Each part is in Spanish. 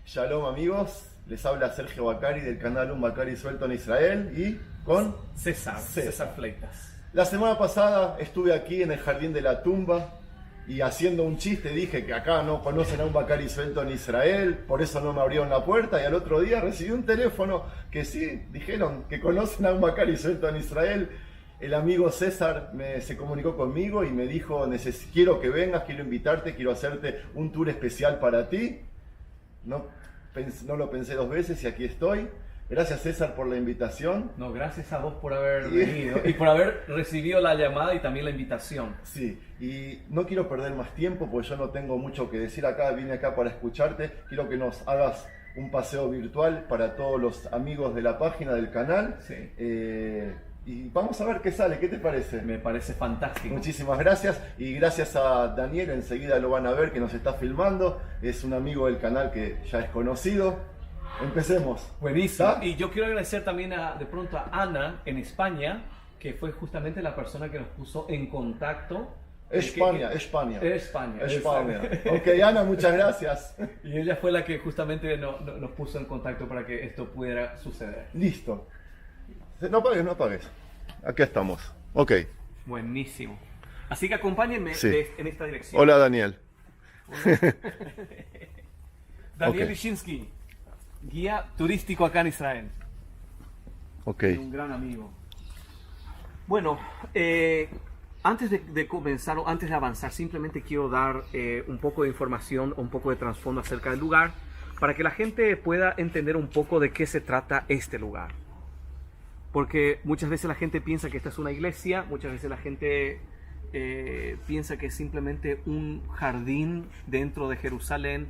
Shalom amigos, les habla Sergio Bacari del canal Un Bacari Suelto en Israel y con César Fleitas. La semana pasada estuve aquí en el Jardín de la Tumba y haciendo un chiste dije que acá no conocen a Un Bacari Suelto en Israel, por eso no me abrieron la puerta, y al otro día recibí un teléfono que sí, dijeron que conocen a Un Bacari Suelto en Israel. El amigo César se comunicó conmigo y me dijo, quiero que vengas, quiero invitarte, quiero hacerte un tour especial para ti. No lo pensé dos veces y aquí estoy. Gracias César por la invitación. No, gracias a vos por haber venido y por haber recibido la llamada y también la invitación. Sí, y no quiero perder más tiempo porque yo no tengo mucho que decir acá, vine acá para escucharte. Quiero que nos hagas un paseo virtual para todos los amigos de la página, del canal. Sí. Y vamos a ver qué sale, ¿qué te parece? Me parece fantástico. Muchísimas gracias y gracias a Daniel, enseguida lo van a ver que nos está filmando, es un amigo del canal que ya es conocido. Empecemos. Buenísimo. ¿Está? Y yo quiero agradecer también de pronto a Ana en España, que fue justamente la persona que nos puso en contacto. España. Ok, Ana, muchas gracias. Y ella fue la que justamente nos puso en contacto para que esto pudiera suceder. Listo. No apagues. Aquí estamos. Ok. Buenísimo. Así que acompáñenme en esta dirección. Hola, Daniel. Daniel Lishinsky, guía turístico acá en Israel. Ok. Un gran amigo. Bueno, antes de comenzar o antes de avanzar, simplemente quiero dar un poco de información, un poco de trasfondo acerca del lugar, para que la gente pueda entender un poco de qué se trata este lugar. Porque muchas veces la gente piensa que esta es una iglesia, muchas veces la gente piensa que es simplemente un jardín dentro de Jerusalén,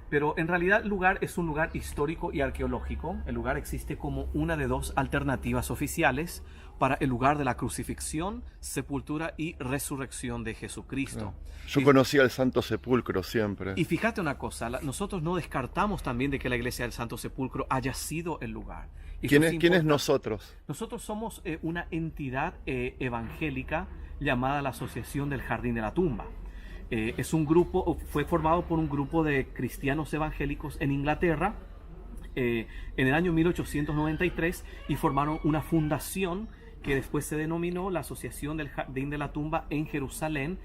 pero en realidad el lugar es un lugar histórico y arqueológico. El lugar existe como una de dos alternativas oficiales para el lugar de la crucifixión, sepultura y resurrección de Jesucristo. Yo conocía el Santo Sepulcro siempre. Y fíjate una cosa, nosotros no descartamos también de que la iglesia del Santo Sepulcro haya sido el lugar. ¿Quién es nosotros? Nosotros somos una entidad evangélica llamada la Asociación del Jardín de la Tumba. Es un grupo, fue formado por un grupo de cristianos evangélicos en Inglaterra en el año 1893 y formaron una fundación que después se denominó la Asociación del Jardín de la Tumba en Jerusalén,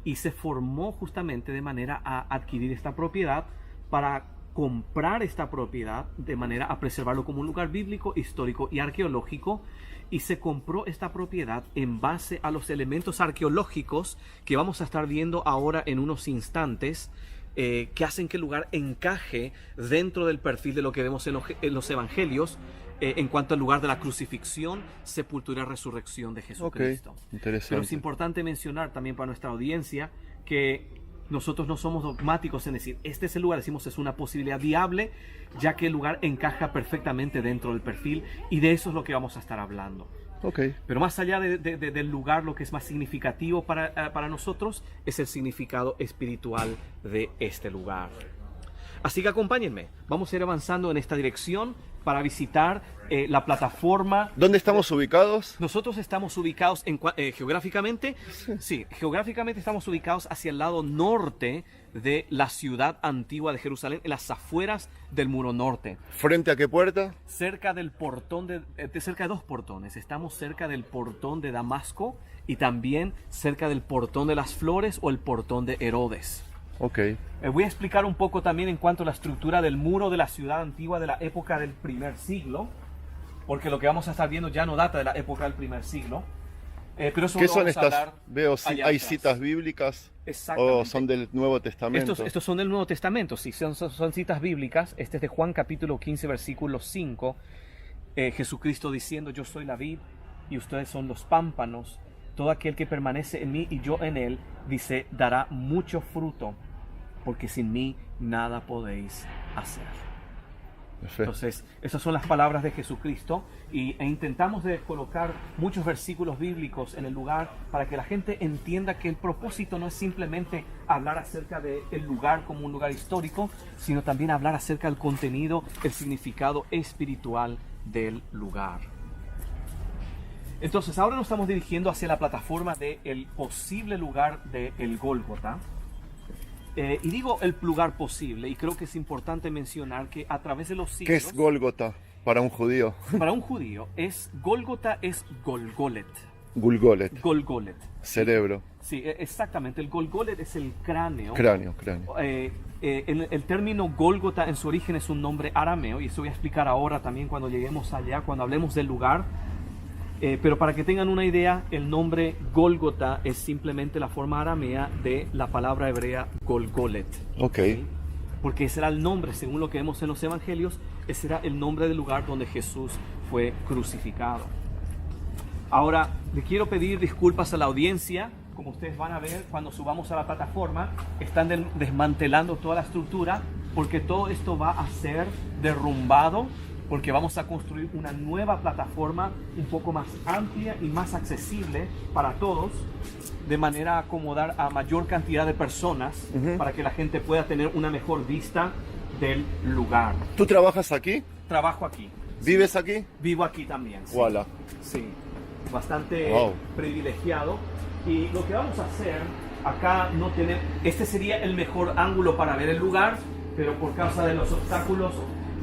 y se formó justamente de manera a adquirir esta propiedad, para comprar esta propiedad de manera a preservarlo como un lugar bíblico, histórico y arqueológico. Y se compró esta propiedad en base a los elementos arqueológicos que vamos a estar viendo ahora en unos instantes, que hacen que el lugar encaje dentro del perfil de lo que vemos en los evangelios en cuanto al lugar de la crucifixión, sepultura y resurrección de Jesucristo. Okay, interesante. Pero es importante mencionar también para nuestra audiencia que nosotros no somos dogmáticos en decir, este es el lugar, decimos es una posibilidad viable, ya que el lugar encaja perfectamente dentro del perfil, y de eso es lo que vamos a estar hablando. Okay. Pero más allá del lugar, lo que es más significativo para nosotros es el significado espiritual de este lugar. Así que acompáñenme, vamos a ir avanzando en esta dirección para visitar la plataforma. ¿Dónde estamos ubicados? Nosotros estamos ubicados geográficamente, sí, geográficamente estamos ubicados hacia el lado norte de la ciudad antigua de Jerusalén, en las afueras del muro norte. ¿Frente a qué puerta? Cerca del portón cerca de dos portones. Estamos cerca del portón de Damasco y también cerca del portón de las Flores o el portón de Herodes. Okay. Voy a explicar un poco también en cuanto a la estructura del muro de la ciudad antigua de la época del primer siglo, porque lo que vamos a estar viendo ya no data de la época del primer siglo. Pero eso ¿Qué son vamos a estas? hablar. Veo si hay atrás. Citas bíblicas. Exactamente. ¿O son del Nuevo Testamento? Estos son del Nuevo Testamento, sí, son citas bíblicas. Este es de Juan capítulo 15, versículo 5. Jesucristo diciendo, yo soy la vid y ustedes son los pámpanos. Todo aquel que permanece en mí y yo en él, dice, dará mucho fruto, porque sin mí nada podéis hacer. Perfecto. Entonces, esas son las palabras de Jesucristo, e intentamos de colocar muchos versículos bíblicos en el lugar para que la gente entienda que el propósito no es simplemente hablar acerca del lugar como un lugar histórico, sino también hablar acerca del contenido, el significado espiritual del lugar. Entonces, ahora nos estamos dirigiendo hacia la plataforma del posible lugar del Gólgota. Y digo el lugar posible, y creo que es importante mencionar que a través de los siglos... ¿Qué es Gólgota para un judío? Para un judío, Gólgota es Golgolet. Gulgolet, Golgolet. cerebro, Sí, exactamente. El Golgolet es el cráneo. cráneo. El término Gólgota en su origen es un nombre arameo, y eso voy a explicar ahora también cuando lleguemos allá, cuando hablemos del lugar. Pero para que tengan una idea, el nombre Gólgota es simplemente la forma aramea de la palabra hebrea Golgolet. Ok. ¿Sí? Porque ese era el nombre, según lo que vemos en los evangelios, ese era el nombre del lugar donde Jesús fue crucificado. Ahora, le quiero pedir disculpas a la audiencia. Como ustedes van a ver cuando subamos a la plataforma, están desmantelando toda la estructura, porque todo esto va a ser derrumbado, porque vamos a construir una nueva plataforma un poco más amplia y más accesible para todos, de manera a acomodar a mayor cantidad de personas, para que la gente pueda tener una mejor vista del lugar. ¿Tú trabajas aquí? Trabajo aquí. ¿Vives aquí? Vivo aquí también. Sí. Voilà. Sí, bastante Wow. privilegiado. Y lo que vamos a hacer, acá no tenemos, este sería el mejor ángulo para ver el lugar, pero por causa de los obstáculos,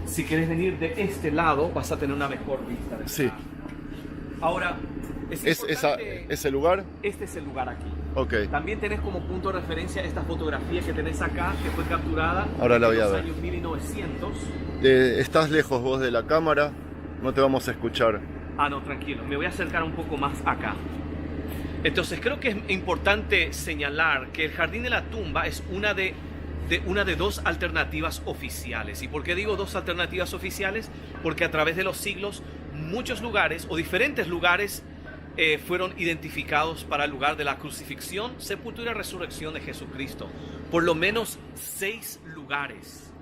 si quieres venir de este lado, vas a tener una mejor vista del Sí. lugar. Ahora, ¿Es ese lugar? este es el lugar aquí. Ok. También tenés como punto de referencia esta fotografía que tenés acá, que fue capturada Ahora la voy en a los ver. años 1900. Estás lejos vos de la cámara, no te vamos a escuchar. Ah, no, tranquilo, me voy a acercar un poco más acá. Entonces creo que es importante señalar que el Jardín de la Tumba es una de dos alternativas oficiales. ¿Y por qué digo dos alternativas oficiales? Porque a través de los siglos muchos lugares o diferentes lugares fueron identificados para el lugar de la crucifixión, sepultura y resurrección de Jesucristo. Por lo menos 6 lugares,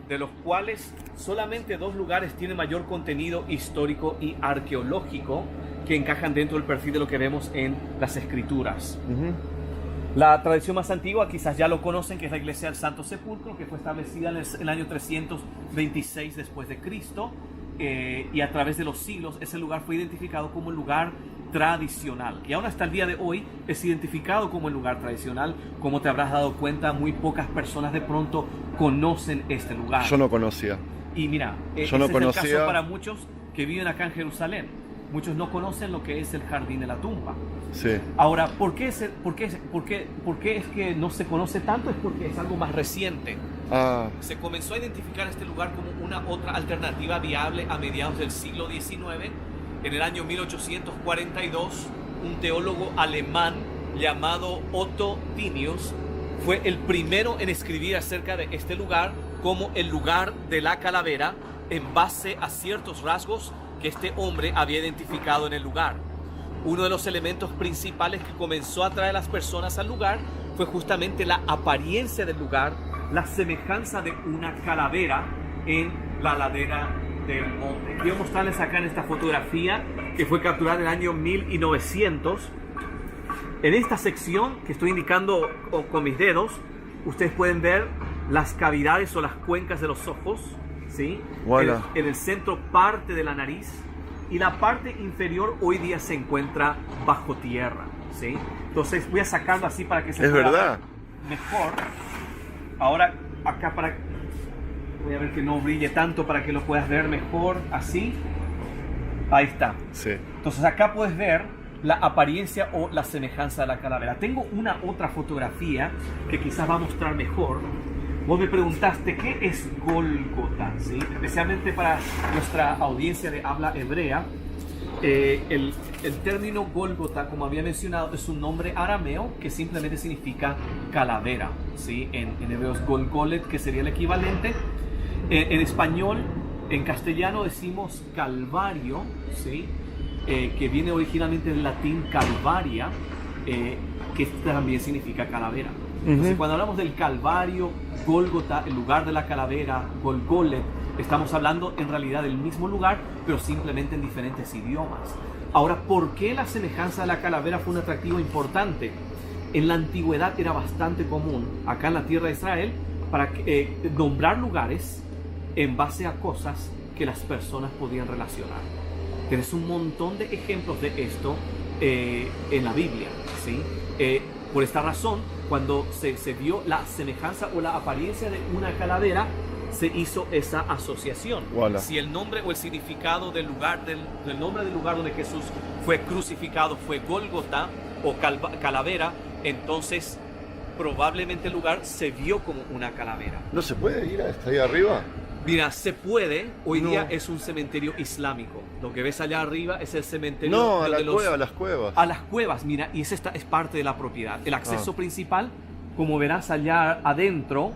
de los cuales solamente 2 lugares tienen mayor contenido histórico y arqueológico que encajan dentro del perfil de lo que vemos en las escrituras. La tradición más antigua, quizás ya lo conocen, que es la Iglesia del Santo Sepulcro, que fue establecida en el año 326 después de Cristo, y a través de los siglos ese lugar fue identificado como el lugar tradicional, y aún hasta el día de hoy es identificado como el lugar tradicional. Como te habrás dado cuenta, muy pocas personas de pronto conocen este lugar. Yo no conocía. Y mira, Yo no ese es el conocía. caso para muchos que viven acá en Jerusalén. Muchos no conocen lo que es el Jardín de la Tumba. Sí. Ahora, ¿por qué es que no se conoce tanto? Es porque es algo más reciente. Ah, Se comenzó a identificar este lugar como una otra alternativa viable a mediados del siglo XIX. En el año 1842, un teólogo alemán llamado Otto Tinius fue el primero en escribir acerca de este lugar como el lugar de la calavera, en base a ciertos rasgos que este hombre había identificado en el lugar. Uno de los elementos principales que comenzó a atraer a las personas al lugar fue justamente la apariencia del lugar, la semejanza de una calavera en la ladera del monte. Quiero mostrarles acá en esta fotografía que fue capturada en el año 1900. En esta sección que estoy indicando con mis dedos, ustedes pueden ver las cavidades o las cuencas de los ojos, ¿sí? Voilà. En el centro, parte de la nariz, y la parte inferior hoy día se encuentra bajo tierra, ¿sí? Entonces voy a sacarlo así para que se Es pueda verdad. ver mejor. Ahora acá voy a ver que no brille tanto para que lo puedas ver mejor, así. Ahí está. sí. Entonces acá puedes ver la apariencia o la semejanza de la calavera. Tengo una otra fotografía que quizás va a mostrar mejor. Vos me preguntaste qué es Gólgota, ¿sí? Especialmente para nuestra audiencia de habla hebrea. El término Gólgota, como había mencionado, es un nombre arameo que simplemente significa calavera, ¿sí? En hebreo es Golgolet, que sería el equivalente. En español, en castellano decimos Calvario, ¿sí? Que viene originalmente del latín Calvaria, que también significa calavera. Entonces, cuando hablamos del Calvario, Gólgota, el lugar de la calavera, Golgolet, estamos hablando en realidad del mismo lugar, pero simplemente en diferentes idiomas. Ahora, ¿por qué la semejanza de la calavera fue un atractivo importante? En la antigüedad era bastante común, acá en la tierra de Israel, para nombrar lugares en base a cosas que las personas podían relacionar. Tienes un montón de ejemplos de esto en la Biblia, ¿sí? Por esta razón, cuando se vio la semejanza o la apariencia de una calavera, se hizo esa asociación. Voilà. Si el nombre o el significado del lugar, del nombre del lugar donde Jesús fue crucificado fue Gólgota o calavera, entonces probablemente el lugar se vio como una calavera. ¿No se puede ir hasta ahí arriba? Mira, se puede. Hoy No. día es un cementerio islámico. Lo que ves allá arriba es el cementerio No, a de las cuevas. a las cuevas, mira, y esa es parte de la propiedad. El acceso principal, como verás allá adentro,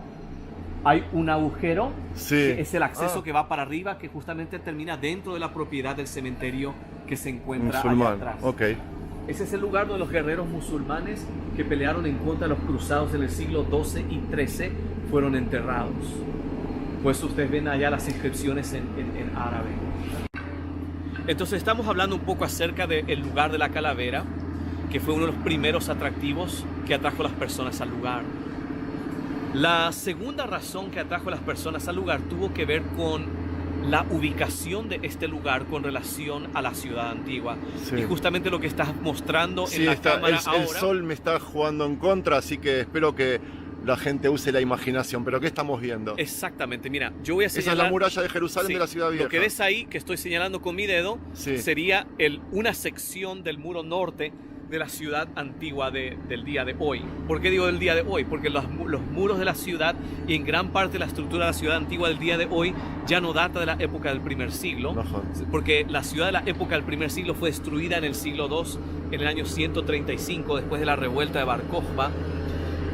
hay un agujero, Sí. que es el acceso que va para arriba, que justamente termina dentro de la propiedad del cementerio que se encuentra allá Musulmán. atrás. Ok. Ese es el lugar donde los guerreros musulmanes que pelearon en contra de los cruzados en el siglo XII y XIII fueron enterrados. Pues ustedes ven allá las inscripciones en árabe. Entonces estamos hablando un poco acerca del lugar de la calavera, que fue uno de los primeros atractivos que atrajo a las personas al lugar. La segunda razón que atrajo a las personas al lugar tuvo que ver con la ubicación de este lugar con relación a la ciudad antigua. Sí. Y justamente lo que estás mostrando Sí, en la cámara ahora. el sol me está jugando en contra, así que espero que la gente use la imaginación. ¿Pero qué estamos viendo? Exactamente, mira, yo voy a Esa señalar... es la muralla de Jerusalén Sí, de la ciudad vieja. Lo que ves ahí, que estoy señalando con mi dedo, Sí. sería una sección del muro norte de la ciudad antigua del día de hoy. ¿Por qué digo del día de hoy? Porque los muros de la ciudad y en gran parte la estructura de la ciudad antigua del día de hoy ya no data de la época del primer siglo, Ajá. porque la ciudad de la época del primer siglo fue destruida en el siglo II, en el año 135, después de la revuelta de Bar Kokhba.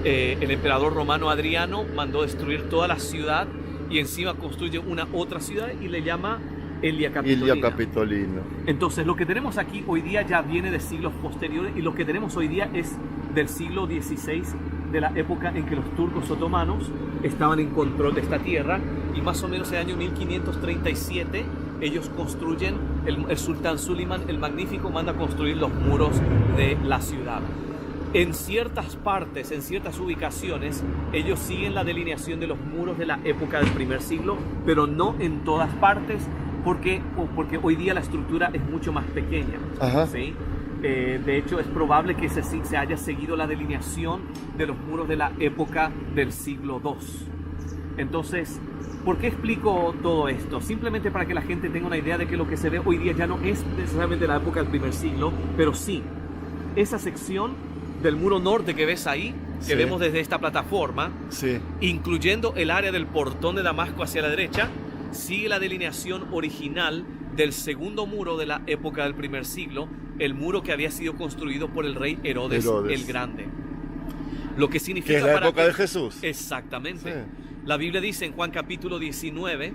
El emperador romano Adriano mandó destruir toda la ciudad y encima construye una otra ciudad y le llama Ilia Capitolina. Ilia Capitolina. Entonces lo que tenemos aquí hoy día ya viene de siglos posteriores y lo que tenemos hoy día es del siglo XVI, de la época en que los turcos otomanos estaban en control de esta tierra, y más o menos en el año 1537 ellos construyen, el sultán Suleiman el Magnífico manda construir los muros de la ciudad. En ciertas partes, en ciertas ubicaciones, ellos siguen la delineación de los muros de la época del primer siglo, pero no en todas partes, porque hoy día la estructura es mucho más pequeña. Ajá. ¿Sí? De hecho, es probable que se haya seguido la delineación de los muros de la época del siglo II. Entonces, ¿por qué explico todo esto? Simplemente para que la gente tenga una idea de que lo que se ve hoy día ya no es necesariamente la época del primer siglo, pero sí, esa sección del muro norte que ves ahí, que Sí. vemos desde esta plataforma, Sí. incluyendo el área del portón de Damasco hacia la derecha, sigue la delineación original del segundo muro de la época del primer siglo, el muro que había sido construido por el rey Herodes el Grande. Lo que significa Que es la para época de Jesús. Exactamente. Sí. La Biblia dice en Juan capítulo 19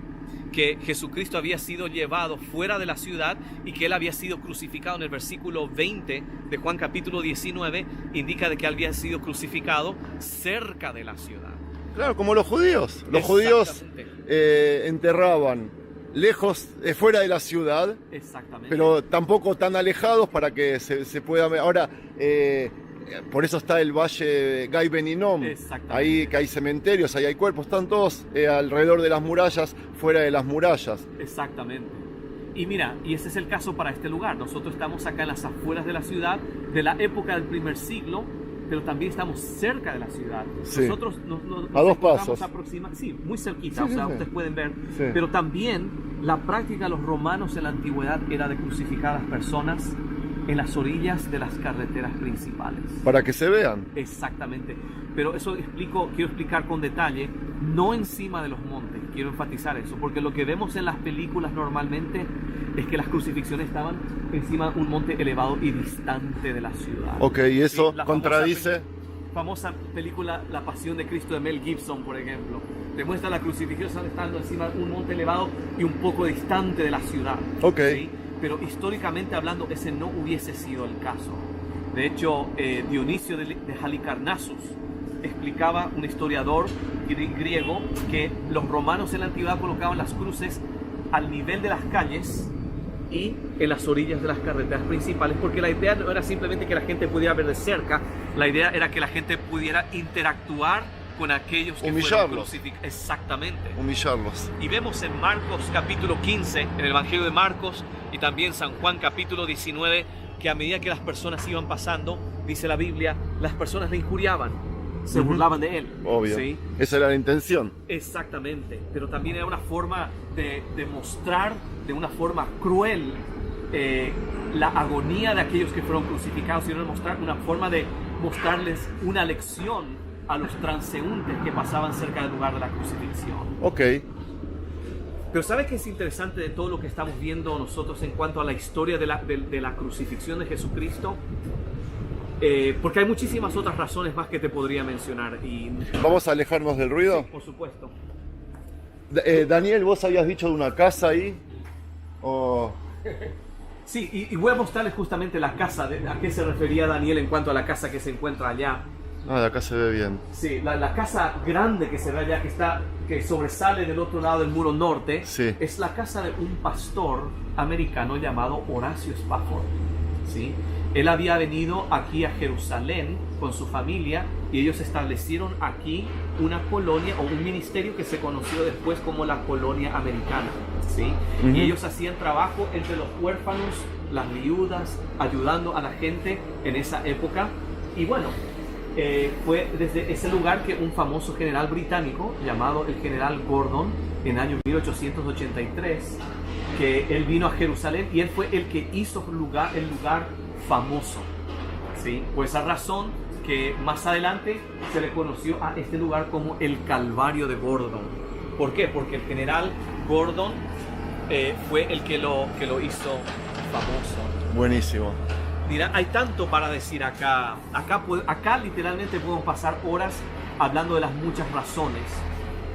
que Jesucristo había sido llevado fuera de la ciudad y que él había sido crucificado. En el versículo 20 de Juan capítulo 19 indica de que había sido crucificado cerca de la ciudad. Claro, como los judíos. Los judíos Exactamente. enterraban lejos, fuera de la ciudad, Exactamente. pero tampoco tan alejados para que se pueda ver. Ahora, por eso está el valle Gai Beninom, Exactamente. ahí que hay cementerios, ahí hay cuerpos, están todos alrededor de las murallas, fuera de las murallas. Exactamente. Y mira, y ese es el caso para este lugar. Nosotros estamos acá en las afueras de la ciudad, de la época del primer siglo, pero también estamos cerca de la ciudad. Sí. Nosotros A dos pasos. Sí, muy cerquita, Sí, o sea, sí, sí. ustedes pueden ver. Sí. Pero también la práctica de los romanos en la antigüedad era de crucificar a las personas en las orillas de las carreteras principales. Para que se vean. Exactamente. Pero eso quiero explicar con detalle, no encima de los montes, quiero enfatizar eso, porque lo que vemos en las películas normalmente es que las crucifixiones estaban encima de un monte elevado y distante de la ciudad. Ok, y eso Sí, la contradice. famosa película La Pasión de Cristo de Mel Gibson, por ejemplo. Te muestra la crucifixión estando encima de un monte elevado y un poco distante de la ciudad. Ok. ¿Sí? Pero históricamente hablando, ese no hubiese sido el caso. De hecho, Dionisio de Halicarnassus explicaba, un historiador griego, que los romanos en la antigüedad colocaban las cruces al nivel de las calles y en las orillas de las carreteras principales, porque la idea no era simplemente que la gente pudiera ver de cerca, la idea era que la gente pudiera interactuar con aquellos que fueron Humillarlos. crucificados. Exactamente. Humillarlos. Y vemos en Marcos capítulo 15, en el Evangelio de Marcos, y también San Juan capítulo 19, que a medida que las personas iban pasando, dice la Biblia, las personas le injuriaban, se burlaban de él. Obvio. ¿sí? Esa era la intención. Exactamente, pero también era una forma de mostrar de una forma cruel la agonía de aquellos que fueron crucificados, sino una forma de mostrarles una lección a los transeúntes que pasaban cerca del lugar de la crucifixión. Ok. Pero ¿sabes qué es interesante de todo lo que estamos viendo nosotros en cuanto a la historia de la crucifixión de Jesucristo? Porque hay muchísimas otras razones más que te podría mencionar. ¿Vamos a alejarnos del ruido? Sí, por supuesto. Daniel, ¿vos habías dicho de una casa ahí? ¿O...? Sí, y voy a mostrarles justamente la casa, a qué se refería Daniel en cuanto a la casa que se encuentra allá. Ah, de acá se ve bien. Sí, la casa grande que se ve allá, que sobresale del otro lado del muro norte, sí. Es la casa de un pastor americano llamado Horacio Spafford. ¿sí? Él había venido aquí a Jerusalén con su familia y ellos establecieron aquí una colonia o un ministerio que se conoció después como la colonia americana. ¿sí? Y ellos hacían trabajo entre los huérfanos, las viudas, ayudando a la gente en esa época. Y bueno, fue desde ese lugar que un famoso general británico llamado el general Gordon en el año 1883, que él vino a Jerusalén y él fue el que hizo el lugar famoso. ¿sí? Por esa razón que más adelante se le conoció a este lugar como el Calvario de Gordon. ¿Por qué? Porque el general Gordon fue el que lo hizo famoso. Buenísimo. Mira, hay tanto para decir acá. Acá literalmente podemos pasar horas hablando de las muchas razones.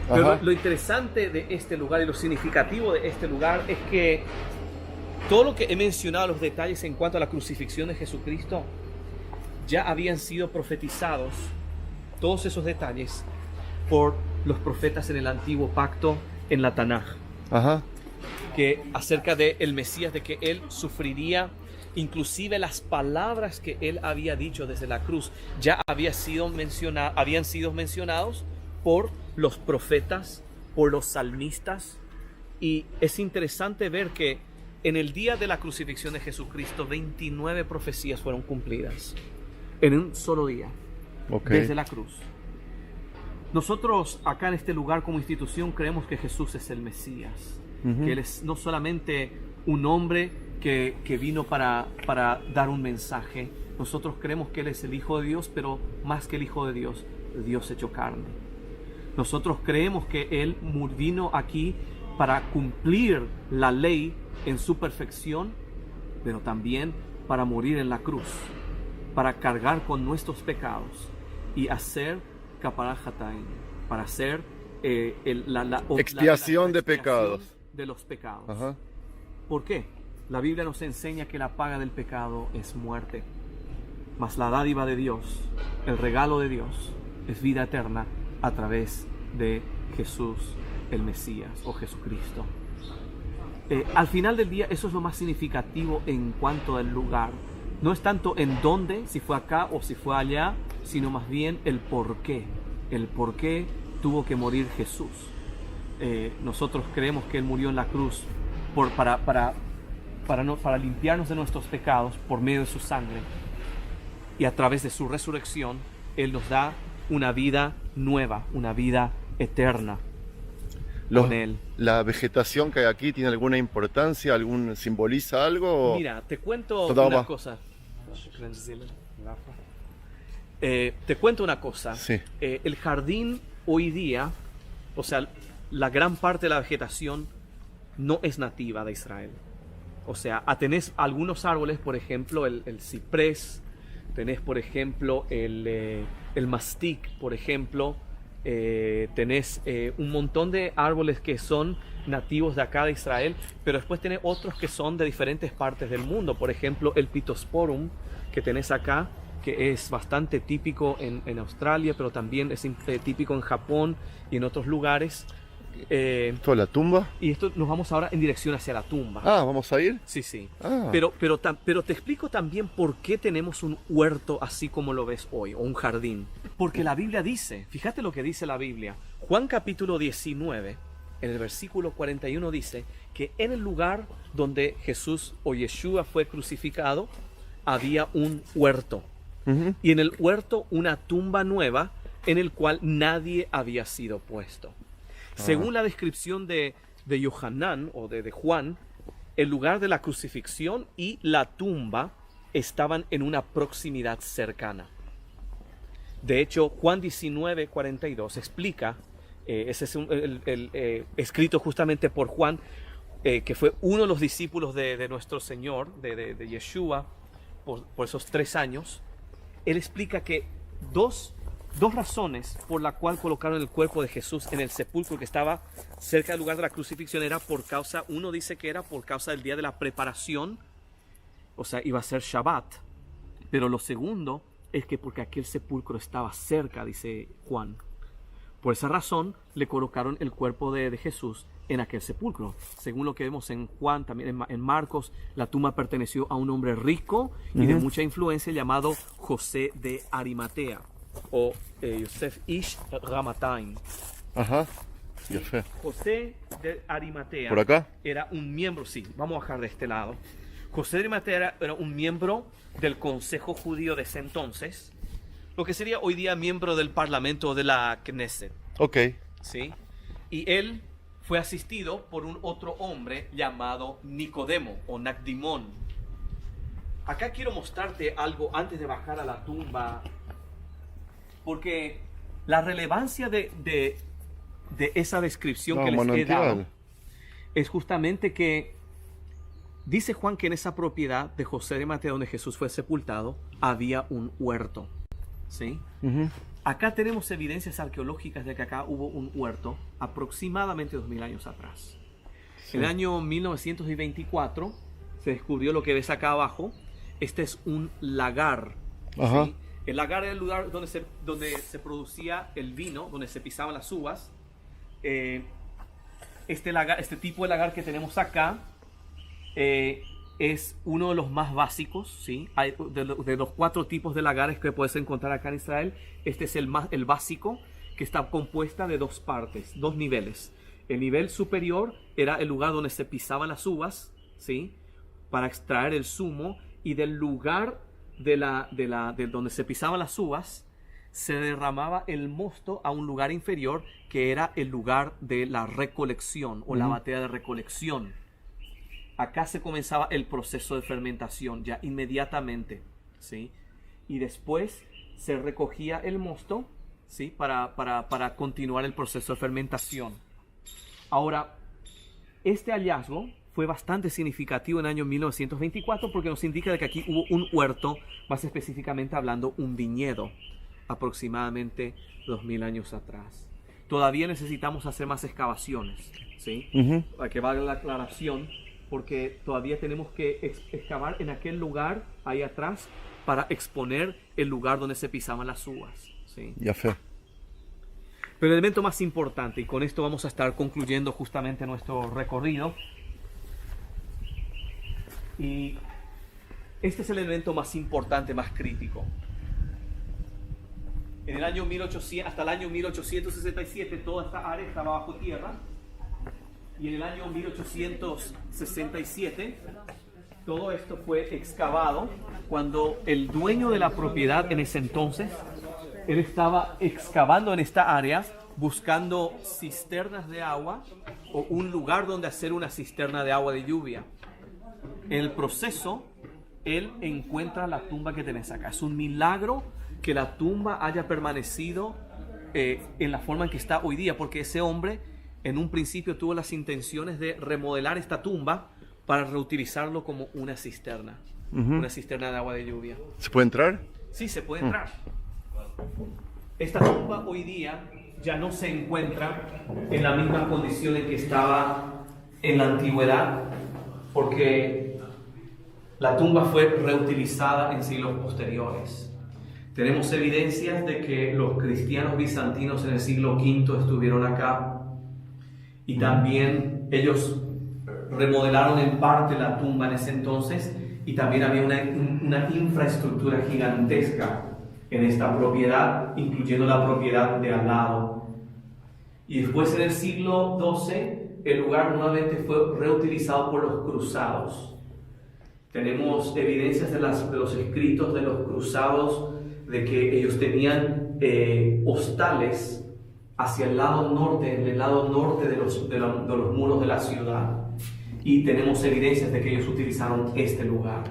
Pero lo interesante de este lugar y lo significativo de este lugar es que todo lo que he mencionado, los detalles en cuanto a la crucifixión de Jesucristo, ya habían sido profetizados, todos esos detalles, por los profetas en el Antiguo Pacto, en la Tanaj. Que acerca de el Mesías, de que él sufriría. Inclusive las palabras que él había dicho desde la cruz ya habían sido mencionados por los profetas, por los salmistas. Y es interesante ver que en el día de la crucifixión de Jesucristo 29 profecías fueron cumplidas en un solo día, desde la cruz. Nosotros acá en este lugar como institución creemos que Jesús es el Mesías, que Él es no solamente un hombre que vino para dar un mensaje. Nosotros creemos que Él es el Hijo de Dios, pero más que el Hijo de Dios, Dios hecho carne. Nosotros creemos que Él vino aquí para cumplir la ley en su perfección, pero también para morir en la cruz, para cargar con nuestros pecados y hacer kaparah hataim, para hacer la expiación de pecados. De los pecados. ¿Por qué? La Biblia nos enseña que la paga del pecado es muerte, mas la dádiva de Dios, el regalo de Dios, es vida eterna a través de Jesús, el Mesías o Jesucristo. Al final del día, eso es lo más significativo en cuanto al lugar. No es tanto en dónde, si fue acá o si fue allá, sino más bien el por qué. El por qué tuvo que morir Jesús. Nosotros creemos que Él murió en la cruz para limpiarnos de nuestros pecados por medio de su sangre, y a través de su resurrección Él nos da una vida nueva, una vida eterna con Él. ¿La vegetación que hay aquí tiene alguna importancia? ¿Simboliza algo? Mira, te cuento una cosa. Te cuento una cosa. Sí. El jardín hoy día, o sea, la gran parte de la vegetación no es nativa de Israel. O sea, tenés algunos árboles, por ejemplo, el ciprés, tenés, por ejemplo, el mastic, por ejemplo, tenés un montón de árboles que son nativos de acá de Israel, pero después tenés otros que son de diferentes partes del mundo. Por ejemplo, el Pittosporum que tenés acá, que es bastante típico en Australia, pero también es típico en Japón y en otros lugares. ¿Esto es la tumba? Y esto nos vamos ahora en dirección hacia la tumba. Ah, ¿vamos a ir? Sí. Ah. Pero te explico también por qué tenemos un huerto así como lo ves hoy, o un jardín. Porque la Biblia dice, fíjate lo que dice la Biblia. Juan capítulo 19, en el versículo 41 dice que en el lugar donde Jesús o Yeshua fue crucificado, había un huerto. Y en el huerto una tumba nueva en el cual nadie había sido puesto. Según la descripción de Yohanan o de Juan, el lugar de la crucifixión y la tumba estaban en una proximidad cercana. De hecho, Juan 19:42 explica, ese es escrito justamente por Juan, que fue uno de los discípulos de nuestro Señor, de Yeshua, por esos 3 años. Él explica que dos razones por la cual colocaron el cuerpo de Jesús en el sepulcro que estaba cerca del lugar de la crucifixión era por causa, uno dice que era por causa del día de la preparación, o sea, iba a ser Shabbat, pero lo segundo es que porque aquel sepulcro estaba cerca, dice Juan. Por esa razón le colocaron el cuerpo de Jesús en aquel sepulcro. Según lo que vemos en Juan, también en Marcos, la tumba perteneció a un hombre rico y de mucha influencia llamado José de Arimatea o Yosef Ish Ramataim. Ajá. Sí. José de Arimatea. ¿Por acá? Era un miembro, sí, vamos a bajar de este lado. José de Arimatea era un miembro del Consejo Judío de ese entonces, lo que sería hoy día miembro del Parlamento de la Knesset. Ok. ¿Sí? Y él fue asistido por un otro hombre llamado Nicodemo o Nacdimón. Acá quiero mostrarte algo antes de bajar a la tumba, porque la relevancia de esa descripción que les he dado es justamente que dice Juan que en esa propiedad de José de Arimatea donde Jesús fue sepultado había un huerto. ¿Sí? Acá tenemos evidencias arqueológicas de que acá hubo un huerto aproximadamente 2000 años atrás. Sí. En el año 1924 se descubrió lo que ves acá abajo. Este es un lagar. ¿Sí? El lagar era el lugar donde se producía el vino, donde se pisaban las uvas. Este tipo de lagar que tenemos acá es uno de los más básicos, ¿sí? De los 4 tipos de lagares que puedes encontrar acá en Israel, este es el básico, que está compuesta de 2 partes, 2 niveles. El nivel superior era el lugar donde se pisaban las uvas, ¿sí? Para extraer el zumo, y del lugar de donde se pisaban las uvas se derramaba el mosto a un lugar inferior, que era el lugar de la recolección o la batea de recolección. Acá se comenzaba el proceso de fermentación ya inmediatamente, ¿sí? Y después se recogía el mosto, ¿sí? Para continuar el proceso de fermentación. Ahora, este hallazgo fue bastante significativo en el año 1924 porque nos indica de que aquí hubo un huerto, más específicamente hablando un viñedo, aproximadamente 2000 años atrás. Todavía necesitamos hacer más excavaciones, ¿sí? Para que valga la aclaración, porque todavía tenemos que excavar en aquel lugar ahí atrás para exponer el lugar donde se pisaban las uvas, ¿sí? Ya fe. Pero el elemento más importante, y con esto vamos a estar concluyendo justamente nuestro recorrido, y este es el elemento más importante, más crítico. En el año 1800, hasta el año 1867 toda esta área estaba bajo tierra. Y en el año 1867 todo esto fue excavado cuando el dueño de la propiedad en ese entonces, él estaba excavando en esta área buscando cisternas de agua o un lugar donde hacer una cisterna de agua de lluvia. En el proceso, él encuentra la tumba que tenés acá. Es un milagro que la tumba haya permanecido en la forma en que está hoy día, porque ese hombre en un principio tuvo las intenciones de remodelar esta tumba para reutilizarlo como una cisterna, una cisterna de agua de lluvia. ¿Se puede entrar? Sí, se puede entrar. Esta tumba hoy día ya no se encuentra en la misma condición en que estaba en la antigüedad, porque la tumba fue reutilizada en siglos posteriores. Tenemos evidencias de que los cristianos bizantinos en el siglo V estuvieron acá, y también ellos remodelaron en parte la tumba en ese entonces, y también había una infraestructura gigantesca en esta propiedad, incluyendo la propiedad de al lado. Y después en el siglo XII el lugar nuevamente fue reutilizado por los cruzados. Tenemos evidencias de los escritos de los cruzados de que ellos tenían habían hostales hacia el lado norte, en el lado norte de los muros de la ciudad. Y tenemos evidencias de que ellos utilizaron este lugar.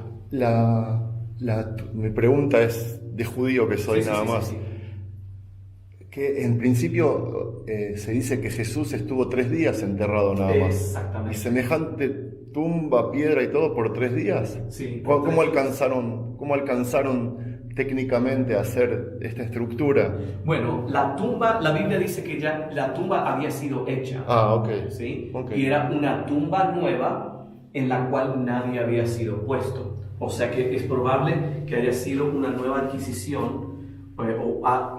Mi pregunta es de judío que soy, nada más. Sí. Que en principio se dice que Jesús estuvo 3 días enterrado nada más. Exactamente. Y semejante tumba, piedra y todo por 3 días. Sí. ¿Cómo alcanzaron técnicamente a hacer esta estructura? Bueno, la tumba, la Biblia dice que ya la tumba había sido hecha. Ok. ¿Sí? Okay. Y era una tumba nueva en la cual nadie había sido puesto. O sea que es probable que haya sido una nueva adquisición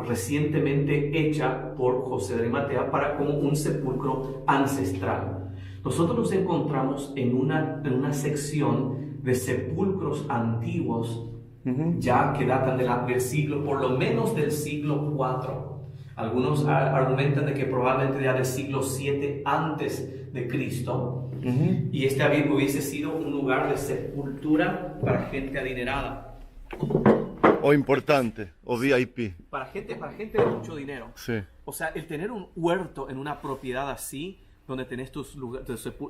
recientemente hecha por José de Arimatea como un sepulcro ancestral. Nosotros nos encontramos en una sección de sepulcros antiguos, ya que datan del siglo, por lo menos del siglo IV. Algunos argumentan de que probablemente ya del siglo VII antes de Cristo. Y este hubiese sido un lugar de sepultura para gente adinerada. O importante, o VIP. Para gente de mucho dinero. Sí. O sea, el tener un huerto en una propiedad así, donde tenés tu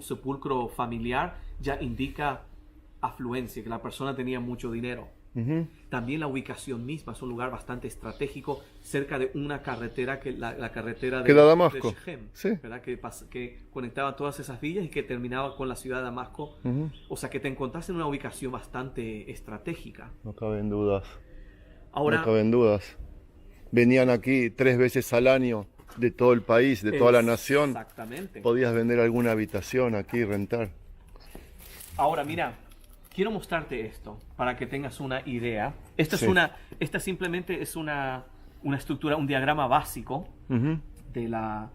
sepulcro familiar, ya indica afluencia, que la persona tenía mucho dinero. También la ubicación misma es un lugar bastante estratégico, cerca de una carretera, que la carretera de Damasco. de Shechem, Sí. ¿verdad? Que conectaba todas esas villas y que terminaba con la ciudad de Damasco. O sea, que te encontraste en una ubicación bastante estratégica. No caben dudas. Ahora, no caben dudas. Venían aquí 3 veces al año de todo el país, de toda la nación. Exactamente. Podías vender alguna habitación aquí, rentar. Ahora, mira, quiero mostrarte esto para que tengas una idea. Esta simplemente es una estructura, un diagrama básico de la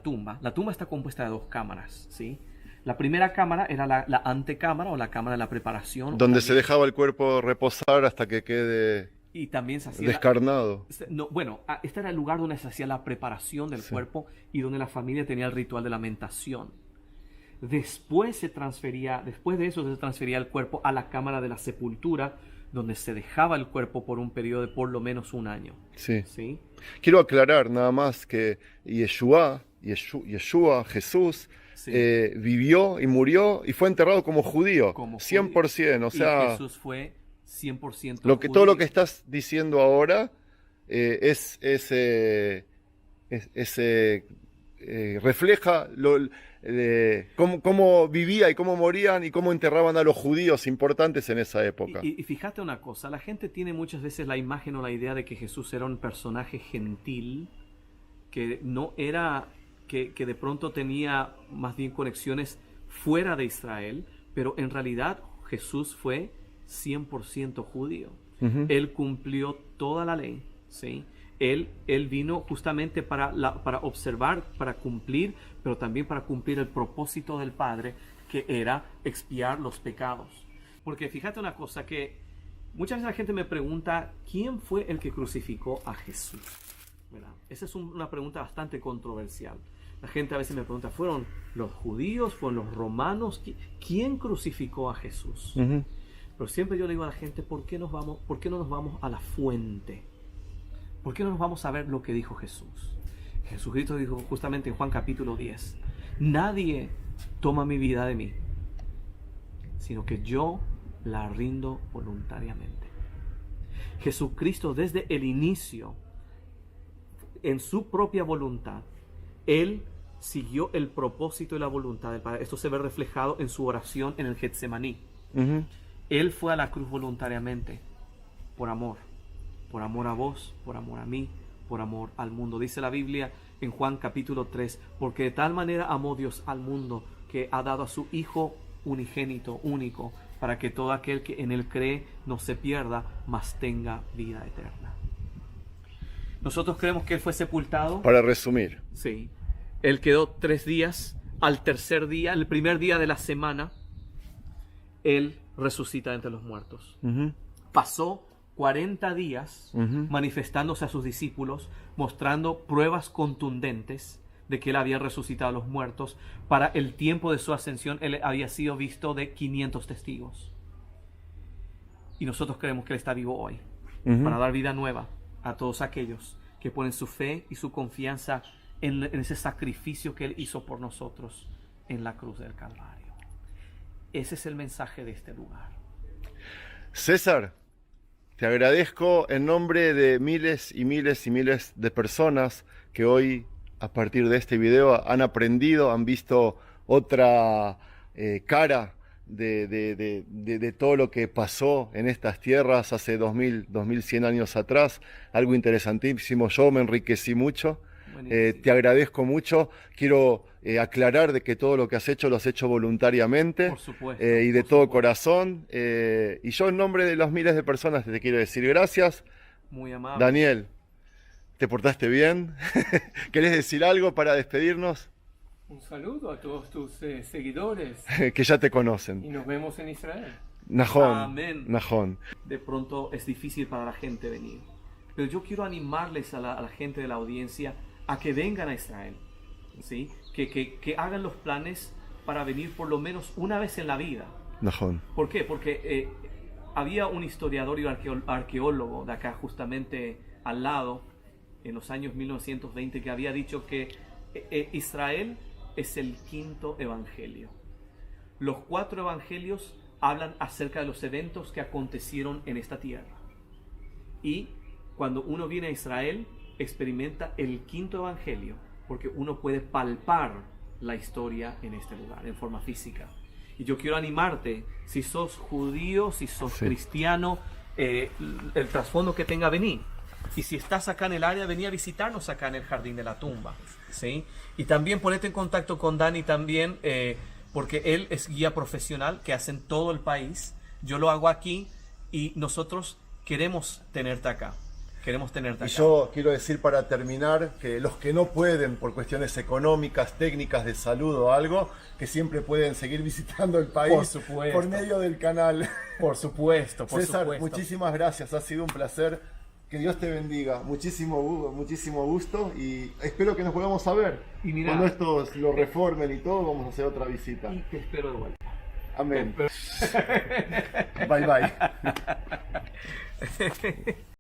tumba. La tumba está compuesta de 2 cámaras, ¿sí? La primera cámara era la antecámara o la cámara de la preparación. Donde se dejaba el cuerpo reposar hasta que quede y también se hacía descarnado. Este era el lugar donde se hacía la preparación del cuerpo y donde la familia tenía el ritual de lamentación. Después de eso se transfería el cuerpo a la cámara de la sepultura, donde se dejaba el cuerpo por un periodo de por lo menos 1 año. Sí. ¿Sí? Quiero aclarar nada más que Yeshua, Jesús, Sí. Vivió y murió y fue enterrado como judío, 100%. O sea, y Jesús fue 100% todo lo que estás diciendo ahora refleja cómo vivía y cómo morían y cómo enterraban a los judíos importantes en esa época. Y fíjate una cosa, la gente tiene muchas veces la imagen o la idea de que Jesús era un personaje gentil, que no era, que de pronto tenía más bien conexiones fuera de Israel, pero en realidad Jesús fue 100% judío. Él cumplió toda la ley, ¿sí? Él vino justamente para observar, para cumplir, pero también para cumplir el propósito del Padre, que era expiar los pecados. Porque fíjate una cosa, que muchas veces la gente me pregunta, ¿quién fue el que crucificó a Jesús? ¿Verdad? Esa es una pregunta bastante controversial. La gente a veces me pregunta, ¿fueron los judíos? ¿Fueron los romanos? ¿Quién crucificó a Jesús? Pero siempre yo le digo a la gente, ¿por qué no nos vamos a la fuente? ¿Por qué no nos vamos a ver lo que dijo Jesús? Jesucristo dijo justamente en Juan capítulo 10, nadie toma mi vida de mí, sino que yo la rindo voluntariamente. Jesucristo desde el inicio, en su propia voluntad, Él siguió el propósito y la voluntad del Padre. Esto se ve reflejado en su oración en el Getsemaní. Él fue a la cruz voluntariamente, por amor a vos, por amor a mí, por amor al mundo. Dice la Biblia en Juan capítulo 3, porque de tal manera amó Dios al mundo, que ha dado a su Hijo unigénito, único, para que todo aquel que en Él cree no se pierda, mas tenga vida eterna. Nosotros creemos que Él fue sepultado. Para resumir. Sí. Él quedó 3 días. Al tercer día, el primer día de la semana, Él resucita entre los muertos. Pasó 40 días manifestándose a sus discípulos, mostrando pruebas contundentes de que Él había resucitado a los muertos. Para el tiempo de su ascensión, Él había sido visto de 500 testigos. Y nosotros creemos que Él está vivo hoy, para dar vida nueva, a todos aquellos que ponen su fe y su confianza en ese sacrificio que Él hizo por nosotros en la cruz del Calvario. Ese es el mensaje de este lugar. César, te agradezco en nombre de miles y miles y miles de personas que hoy, a partir de este video, han aprendido, han visto otra cara de todo lo que pasó en estas tierras hace 2100 años atrás. Algo interesantísimo. Yo me enriquecí mucho. Te agradezco mucho. Quiero aclarar de que todo lo que has hecho lo has hecho voluntariamente. Por supuesto, y de todo corazón. Y yo en nombre de los miles de personas te quiero decir gracias. Muy amable. Daniel, ¿te portaste bien? ¿Querés decir algo para despedirnos? Un saludo a todos tus seguidores. Que ya te conocen. Y nos vemos en Israel. Najón. Amén. Najón. De pronto es difícil para la gente venir. Pero yo quiero animarles a la gente de la audiencia a que vengan a Israel. ¿Sí? Que hagan los planes para venir por lo menos una vez en la vida. Najón. ¿Por qué? Porque había un historiador y arqueólogo de acá justamente al lado en los años 1920 que había dicho que Israel es el quinto evangelio. Los 4 evangelios hablan acerca de los eventos que acontecieron en esta tierra. Y cuando uno viene a Israel, experimenta el quinto evangelio, porque uno puede palpar la historia en este lugar, en forma física. Y yo quiero animarte, si sos judío, si sos cristiano, el trasfondo que tenga, vení. Y si estás acá en el área, vení a visitarnos acá en el Jardín de la Tumba, ¿sí? Y también ponete en contacto con Dani también, porque él es guía profesional que hace en todo el país. Yo lo hago aquí y nosotros queremos tenerte acá. Queremos tenerte acá. Y yo quiero decir para terminar que los que no pueden por cuestiones económicas, técnicas, de salud o algo, que siempre pueden seguir visitando el país Por supuesto. por medio del canal. Por supuesto, por César, supuesto. muchísimas gracias, ha sido un placer. Que Dios te bendiga, muchísimo gusto y espero que nos podamos a ver. Y mira, cuando estos lo reformen y todo, vamos a hacer otra visita. Y te espero de vuelta. Amén. Bye bye.